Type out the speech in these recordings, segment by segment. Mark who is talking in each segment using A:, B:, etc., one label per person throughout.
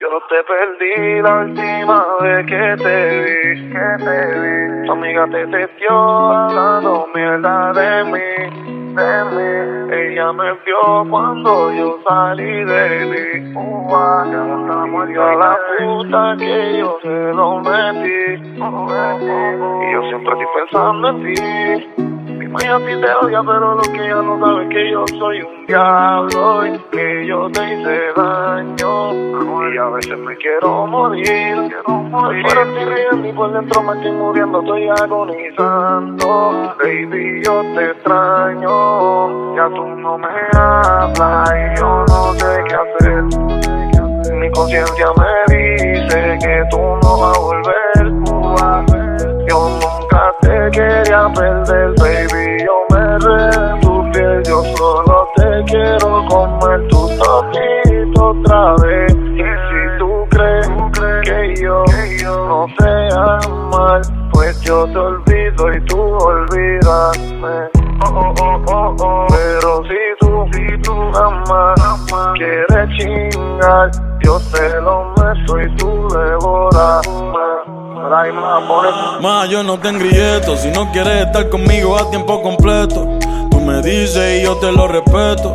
A: Yo te perdí la última vez que te vi. Tu amiga te testió hablando mierda de mí. Ella me vio cuando yo salí de mí. Y a la puta que yo se lo metí. Y yo siempre estoy pensando en ti. Mi madre a ti te odia, pero lo que ella no sabe es que yo soy un diablo y que yo te hice daño. Y a veces me quiero morir. Pero estoy riendo y por dentro me estoy muriendo, estoy agonizando. Baby, yo te extraño. Ya tú no me hablas y yo no sé qué hacer. Mi conciencia me dice que tú no vas a volver. Yo nunca te quería perder, baby. Yo me re tu piel, yo solo te quiero comer tu todito otra vez. Y si tú crees que yo no sé amar, pues yo te olvido y tú olvídame. Pero si tú jamás quieres chingar, yo te lo meto y tú devorame.
B: Ma, yo no te engrilleto. Si no quieres estar conmigo a tiempo completo, tú me dices y yo te lo respeto.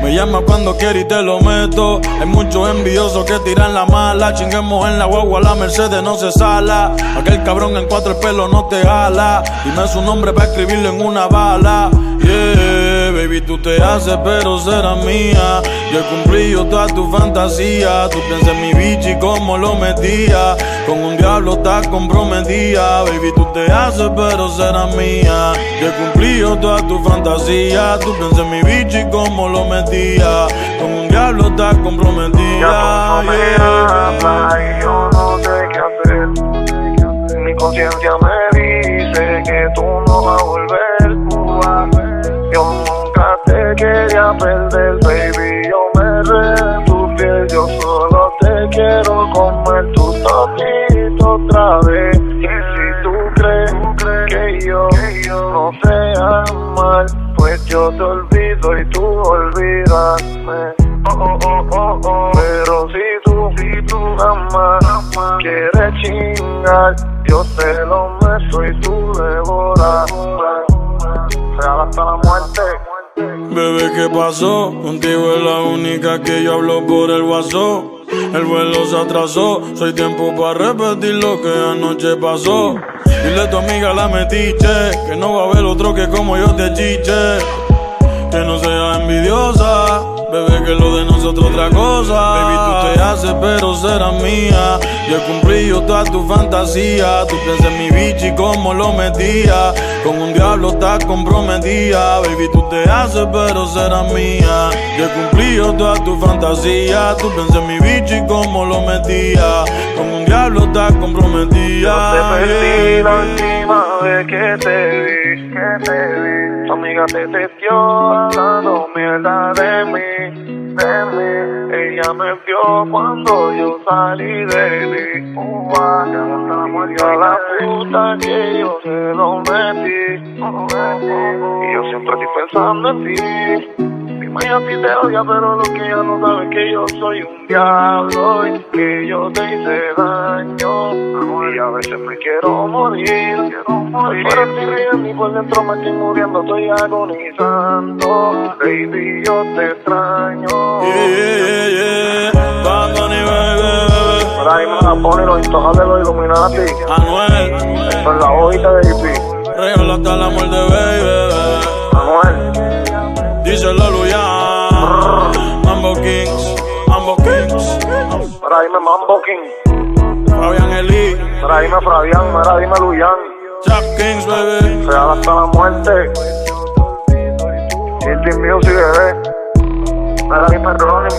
B: Me llama cuando quieres y te lo meto. Hay muchos envidiosos que tiran la mala. Chinguemos en la guagua, la Mercedes no se sala. Aquel cabrón en 4 el pelo no te jala. Dime su nombre para escribirlo en una bala. Yeah, baby, tú te haces pero serás mía. Yo he cumplido toda tu fantasía. Tú piensas en mi bichi y cómo lo metía. Con un diablo estás comprometida. Baby, tú te haces pero serás mía. Yo he cumplido toda tu fantasía. Tú piensas en mi bichi y cómo lo metía. Con un diablo estás comprometida.
A: Ya tú no me hablas y yo no sé qué hacer. Mi conciencia me dice que tú no vas a volver. Yo nunca te quería perder, baby. Yo me re tu piel, yo solo te quiero comer tu todito otra vez. Y si tú crees que yo no sé amar, pues yo te olvido y tú olvídame. Pero si tú jamás quieres chingar, yo te lo meto y tú devorame. Real hasta la muerte.
B: Bebé, ¿qué pasó? Contigo es la única que yo hablo por el WhatsApp. El vuelo se atrasó, soy tiempo para repetir lo que anoche pasó. Dile a tu amiga la metiche, que no va a haber otro que como yo te chiche. Que no sea envidiosa, bebé, que lo de nosotros otra cosa. Baby, tú te haces pero serás mía. Yo he cumplido toda tu fantasía. Tú piensas en mi bichi y cómo lo metía. Con un diablo estás comprometida. Baby, tú te haces pero serás mía. Yo he cumplido toda tu fantasía. Tú piensas en mi bichi y cómo lo metía. Con un diablo estás comprometida.
A: Yo te perdí la última vez que te vi. Tu amiga te testió hablando mierda de mí. Ella me vio cuando yo salí de mí. Y a la puta que yo se lo metí. Y yo siempre estoy pensando en ti. Mi madre a ti te odia, pero lo que ella no sabe es que yo soy un diablo y que yo te hice daño. Y a veces me quiero morir. Pero estoy riendo y por dentro me estoy muriendo, estoy agonizando. Baby, yo te extraño. Por ahí me la pone los intojables de los Illuminati.
B: Anuel,
A: Esto es la hojita de hippie.
B: regalo hasta la muerte, baby.
A: Anuel.
B: Díselo, Luyan. Mambo Kings.
A: Por ahí me Mambo King.
B: Fabián Eli.
A: Por ahí me Fabián, mira, dime Luyan.
B: Trap Kings, baby.
A: Real hasta la muerte. Indie Music, bebé. Mira, dime Ronnie.